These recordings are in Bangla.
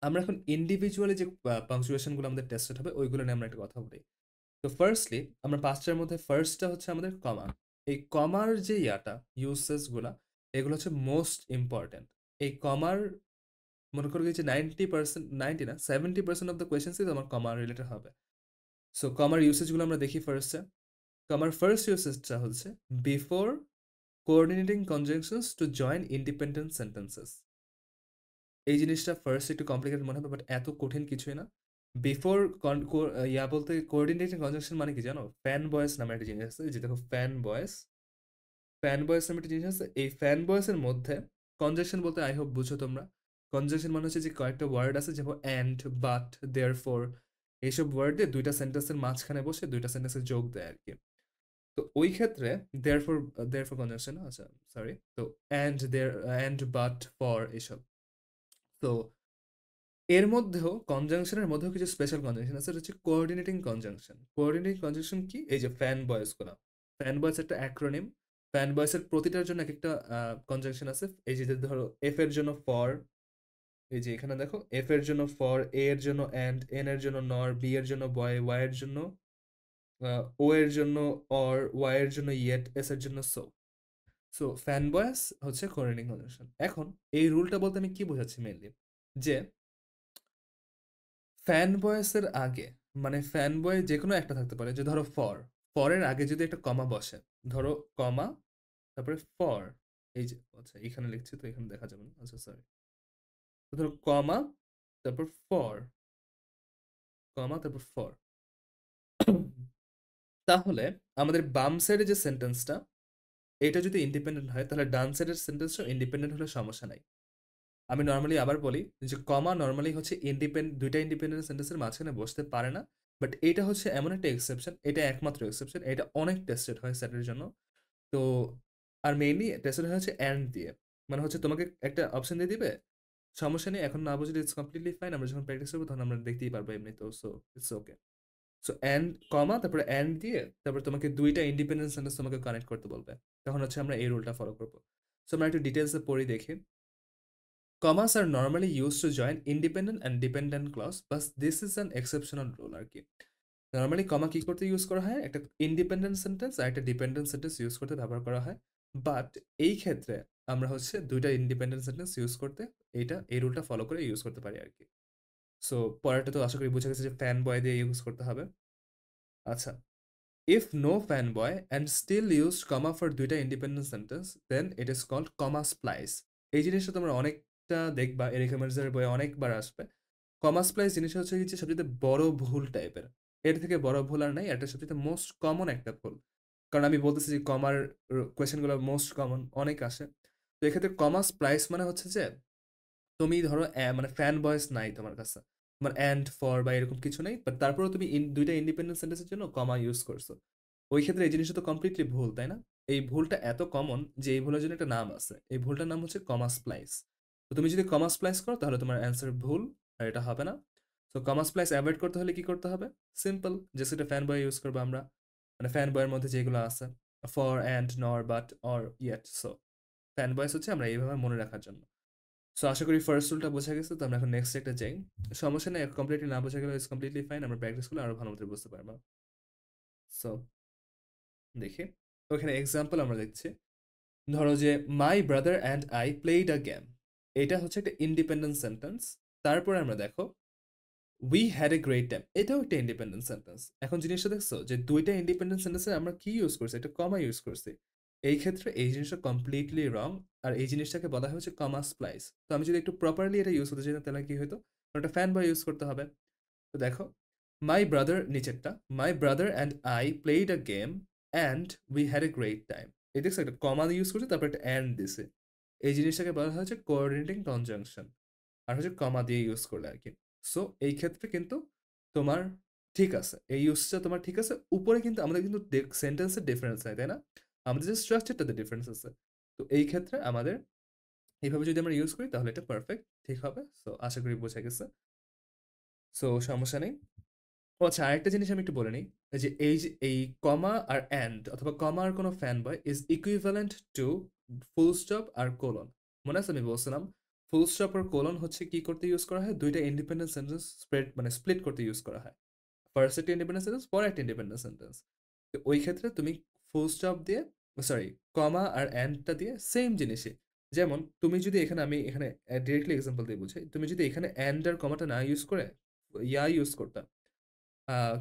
আমরা এখন ইন্ডিভিজুয়ালি যে পাংচুয়েশনগুলো আমাদের টেস্টেড হবে ওইগুলো নিয়ে আমরা একটা কথা বলি। তো ফার্স্টলি আমরা পাঁচটার মধ্যে ফার্স্টটা হচ্ছে আমাদের কমা। এই কমার যে ইউসেসগুলা এগুলো হচ্ছে মোস্ট ইম্পর্ট্যান্ট। এই কমার মনে করো যে 90%, 90 না 70% অফ দ্য কোয়েশ্চেন্সই তোমার কমা রিলেটেড হবে। সো কমার ইউসেজগুলো আমরা দেখি ফার্স্টে। কমার ফার্স্ট ইউসেজটা হচ্ছে before coordinating conjunctions to join independent sentences. এই জিনিসটা ফার্স্ট একটু কমপ্লিকেটেড মনে হবে, বাট এত কঠিন কিছুই না। বিফোর বলতে কোঅর্ডিনেটিং কনজাংশন মানে কি জানো? ফ্যান বয়েস নামে একটা জিনিস আছে, যে দেখো ফ্যান বয়েস, ফ্যান বয়েস নামে একটা জিনিস আছে। এই ফ্যান বয়েসের মধ্যে কনজাংশন বলতে আই হোপ বুঝো তোমরা। কনজাংশন মানে হচ্ছে যে কয়েকটা ওয়ার্ড আছে, যেমন অ্যান্ড, বাট, দেয়ারফর, এইসব ওয়ার্ড দিয়ে দুইটা সেন্টেন্সের মাঝখানে বসে দুইটা সেন্টেন্সে যোগ দেয় আর কি। তো ওই ক্ষেত্রে দেয়ারফর, দেয়ারফর কনজাংশন, আচ্ছা সরি, তো and, there, and, but, for, এসব। তো এর মধ্যেও কনজাংশনের মধ্যেও কিছু স্পেশাল কনজাংশন আছে, এটা হচ্ছে কোঅর্ডিনেটিং কনজাংশন। কোঅর্ডিনেটিং কনজাংশন কি? এই যে ফ্যান বয়েস গুলো, ফ্যান বয়েস একটা অ্যাক্রোনিম। ফ্যান বয়েসের প্রতিটার জন্য এক একটা কনজাংশন আছে। এই যে ধরো এফ এর জন্য ফর, এই যে এখানে দেখো এফ এর জন্য ফর, এ এর জন্য অ্যান্ড, এন এর জন্য নর, বি এর জন্য বয়, ওয়াই এর জন্য ও এর জন্য অর, ওয়াই এর জন্য ইয়েট, এস এর জন্য সো। সো ফ্যান বয়েস হচ্ছে কোঅর্ডিনেটিং কনজাংশন। এখন এই রুলটা বলতে আমি কি বোঝাচ্ছি মেইনলি, যে ফ্যান বয়েসের আগে, মানে ফ্যান বয় যে কোনো একটা থাকতে পারে, যে ধরো ফর, ফরের আগে যদি একটা কমা বসে, ধরো কমা তারপরে ফর, এই যে আচ্ছা এখানে লিখছি তো এখানে দেখা যাবে না, আচ্ছা সরি, ধরো কমা তারপর ফর, কমা তারপর ফর, তাহলে আমাদের বাম সাইডে যে সেন্টেন্সটা এটা যদি ইন্ডিপেন্ডেন্ট হয়, তাহলে ডান সাইডের সেন্টেন্সটা ইন্ডিপেন্ডেন্ট হলে সমস্যা নাই। আমি নর্মালি আবার বলি যে কমা নর্মালি হচ্ছে দুইটা ইন্ডিপেন্ডেন্ট সেন্টেন্সের মাঝখানে বসতে পারে না। বাট এটা হচ্ছে এমন একটা এক্সেপশন, এটা একমাত্র এক্সেপশন, এটা অনেক টেস্টেড হয় সেটের জন্য। তো আর মেইনলি টেস্টেড হয় হচ্ছে অ্যান্ড দিয়ে, মানে হচ্ছে তোমাকে একটা অপশন দিয়ে দিবে, সমস্যা নেই, এখন না বুঝলে ইটস কমপ্লিটলি ফাইন, আমরা যখন প্র্যাকটিস করবো তখন আমরা দেখতেই পারবো এমনি তো, so it's okay. So and comma তারপরে অ্যান্ড দিয়ে তারপর তোমাকে দুইটা ইন্ডিপেন্ডেন্ট সেন্টেন্স তোমাকে কানেক্ট করতে বলবে, তখন হচ্ছে আমরা এই রুলটা ফলো করবো। সো আমরা একটু ডিটেলসে পড়ি দেখি। Commas are normally used to join independent and dependent clause, but this is an exceptional rule আর কি। নর্মালি কমা কি করতে ইউজ করা হয়? একটা ইন্ডিপেন্ডেন্ট সেন্টেন্স আর একটা ডিপেন্ডেন্ট সেন্টেন্স ইউজ করতে ব্যবহার করা হয়। বাট এই ক্ষেত্রে আমরা হচ্ছে দুইটা ইন্ডিপেন্ডেন্ট সেন্টেন্স ইউজ করতে এই রুলটা ফলো করে ইউজ করতে পারি আর কি। সো পরেরটা তো আশা করি বুঝে গেছে যে ফ্যান বয় দিয়ে ইউজ করতে হবে। আচ্ছা, if no fanboy and still used comma for দুইটা independent sentence, then it is called comma splice. এই জিনিসটা তোমরা অনেকটা দেখবা, এরিক হেমার্সের বইয়ে অনেকবার আসবে। কমা স্প্লাইস জিনিসটা হচ্ছে কি যে সবচেয়ে বড় ভুল টাইপের, এর থেকে বড় ভুল আর নাই, এটা সবচেয়ে মোস্ট কমন একটা ভুল। কারণ আমি বলতেছি যে কমার কোয়েশ্চেনগুলো মোস্ট কমন অনেক আসে। তো এক্ষেত্রে কমা স্প্লাইস মানে হচ্ছে যে তুমি ধরো মানে ফ্যান বয়েস নাই তোমার কাছে, তোমার অ্যান্ড ফর বা এরকম কিছু নেই, বাট তারপরেও তুমি দুইটা ইন্ডিপেন্ডেন্ট সেন্টেন্সের জন্য কমা ইউজ করছো, ওই ক্ষেত্রে এই জিনিসটা তো কমপ্লিটলি ভুল, তাই না? এই ভুলটা এত কমন যে এই ভুলের জন্য একটা নাম আছে, এই ভুলটার নাম হচ্ছে কমা স্প্লাইস। তো তুমি যদি কমা স্প্লাইস করো তাহলে তোমার অ্যান্সার ভুল, আর এটা হবে না। তো কমা স্প্লাইস অ্যাভয়েড করতে হলে কি করতে হবে? সিম্পল, যে সেটা ফ্যান বয় ইউজ করবো আমরা, মানে ফ্যান বয়ের মধ্যে যেগুলো আছে, ফর, অ্যান্ড, নর, but, or, yet. So fan বয়েস হচ্ছে আমরা এইভাবে মনে রাখার জন্য। সো আশা করি ফার্স্ট রুলটা বোঝা গেছে, তো আমরা এখন নেক্সট একটা যাই। সমস্যা নেই, কমপ্লিটলি না বোঝা গেলে ইটস কমপ্লিটলি ফাইন, আমরা প্র্যাকটিস করলে আরো ভালো মতো বুঝতে পারবো। সো দেখি, ওখানে এক্সাম্পল আমরা দেখছি। ধরো যে my brother and I played a game, এটা হচ্ছে একটা ইন্ডিপেন্ডেন্ট সেন্টেন্স। তারপরে আমরা দেখো we had a great time, এটাও একটা ইন্ডিপেন্ডেন্ট সেন্টেন্স। এখন জিনিসটা দেখছো যে দুইটা ইন্ডিপেন্ডেন্ট সেন্টেন্সে আমরা কি ইউজ করছি? একটা কমা ইউজ করছি। এই ক্ষেত্রে এই জিনিসটা কমপ্লিটলি রং, আর এই জিনিসটাকে বলা হয় হচ্ছে কমা স্প্লাইস। তো আমি যদি একটু প্রপারলি এটা ইউজ করতে চাই তাহলে কি হতো? একটা ফ্যান বয় ইউজ করতে হবে। তো দেখো, মাই ব্রাদার, নিচেরটা, my brother and I played a game and we had a great time. এই দেখছো একটা কমা ইউজ করছে, তারপর একটা অ্যান্ড দিছে। এই জিনিসটাকে বলা হচ্ছে কোঅর্ডিনেটিং কনজাংশন, আর হচ্ছে কমা দিয়ে ইউজ করলে আর কি। সো এই ক্ষেত্রে কিন্তু তোমার ঠিক আছে, এই ইউজটা তোমার ঠিক আছে। উপরে কিন্তু আমাদের কিন্তু সেন্টেন্সের ডিফারেন্স নাই, তাই না? আমাদের যে স্ট্রাকচারটাতে ডিফারেন্স আছে। তো এই ক্ষেত্রে আমাদের এইভাবে যদি আমরা ইউজ করি তাহলে এটা পারফেক্ট ঠিক হবে। সো আশা করি বোঝা গেছে। সো সমস্যা নেই। ও আচ্ছা, আরেকটা জিনিস আমি একটু বলে নিই, যে এই কমা আর অ্যান্ড অথবা কমা আর কোনো fan boy is equivalent to full stop আর কোলন। মনে আছে আমি বলছিলাম ফুল স্টপ আর কোলন হচ্ছে কি করতে ইউজ করা হয়? ২ টা ইন্ডিপেন্ডেন্ট সেন্টেন্স স্প্লিট করতে ইউজ করা হয়। ফার্স্ট একটা ইন্ডিপেন্ডেন্ট সেন্টেন্স, পরে একটা ইন্ডিপেন্ডেন্ট সেন্টেন্স। তো ওই ক্ষেত্রে তুমি ফুল স্টপ দিয়ে, সরি, কমা আর এন্ডটা দিয়ে সেম জিনিসই। যেমন তুমি যদি এখানে, আমি এখানে ডিরেক্টলি এক্সাম্পল দিয়ে বুঝাই। তুমি যদি এখানে এন্ড আর কমাটা না ইউজ করে ইউজ করতা,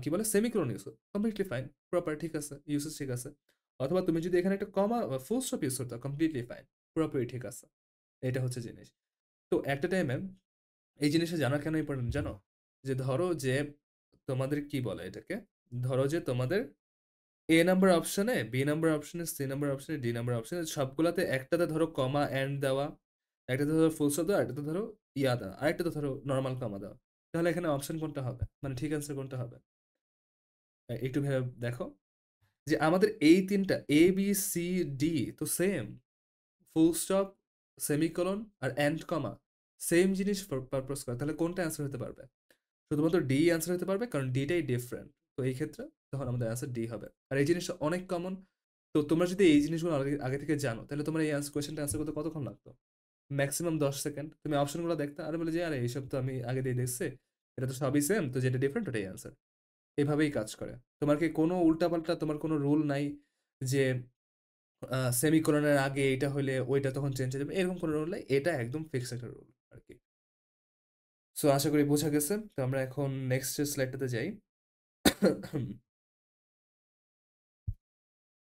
কি বলে, সেমিকোলন ইউজ করতা, কমপ্লিটলি ফাইন, প্রপার, ঠিক আছে, ইউসেজ ঠিক আছে। অথবা তুমি যদি এখানে একটা কমা বা ফুল স্টপ ইউজ করতা, কমপ্লিটলি ফাইন, পুরোপুরি ঠিক আছে। এটা হচ্ছে জিনিস। তো একটা টাইমে এই জিনিসটা জানা কেন ইম্পর্টেন্ট জানো? যে ধরো যে তোমাদের কি বলে এটাকে, ধরো যে তোমাদের এ নাম্বার অপশনে, বি নাম্বার অপশনে, সি নাম্বার অপশনে, ডি নাম্বার অপশনে, সবগুলাতে একটাতে ধরো কমা এন্ড দেওয়া, একটাতে ধরো ফুল স্টপ দেওয়া, একটাতে ধরো দেওয়া, আরেকটাতে ধরো নর্মাল কমা দেওয়া। তাহলে এখানে অপশন কোনটা হবে, মানে ঠিক অ্যান্সার কোনটা হবে? একটু ভেবে দেখো যে আমাদের এই তিনটা এ বি সি ডি তো সেম, ফুল স্টপ, সেমিকোলন আর এন্ড কমা সেম জিনিস পারপোজ করে, তাহলে কোনটা অ্যান্সার হতে পারবে? শুধুমাত্র ডি অ্যান্সার হতে পারবে, কারণ ডিটাই ডিফারেন্ট। তো এই ক্ষেত্রে তখন আমাদের অ্যান্সার ডি হবে। আর এই জিনিসটা অনেক কমন। তো তোমরা যদি এই জিনিসগুলো আগে আগে থেকে জানো, তাহলে তোমার এই কোয়েশ্চেনটা অ্যান্সার করতে কতক্ষণ লাগতো? Maximum 10 second. তুমি অপশনগুলো দেখতে আরে বলে যে আরে এইসব তো আমি আগে দিয়ে দেখছি, এটা তো সবই সেম, তো যেটা ডিফারেন্ট ওটাই অ্যান্সার। এভাবেই কাজ করে। তোমার কি কোনো উল্টাপাল্টা, তোমার কোনো রুল নাই যে সেমিকোলনের আগে এটা হলে ওইটা তখন চেঞ্জ হয়ে যাবে, এরকম কোনো রুল নাই। এটা একদম ফিক্সড একটা রুল আর কি। সো আশা করি বোঝা গেছে। তো আমরা এখন নেক্সট স্লাইডটাতে যাই।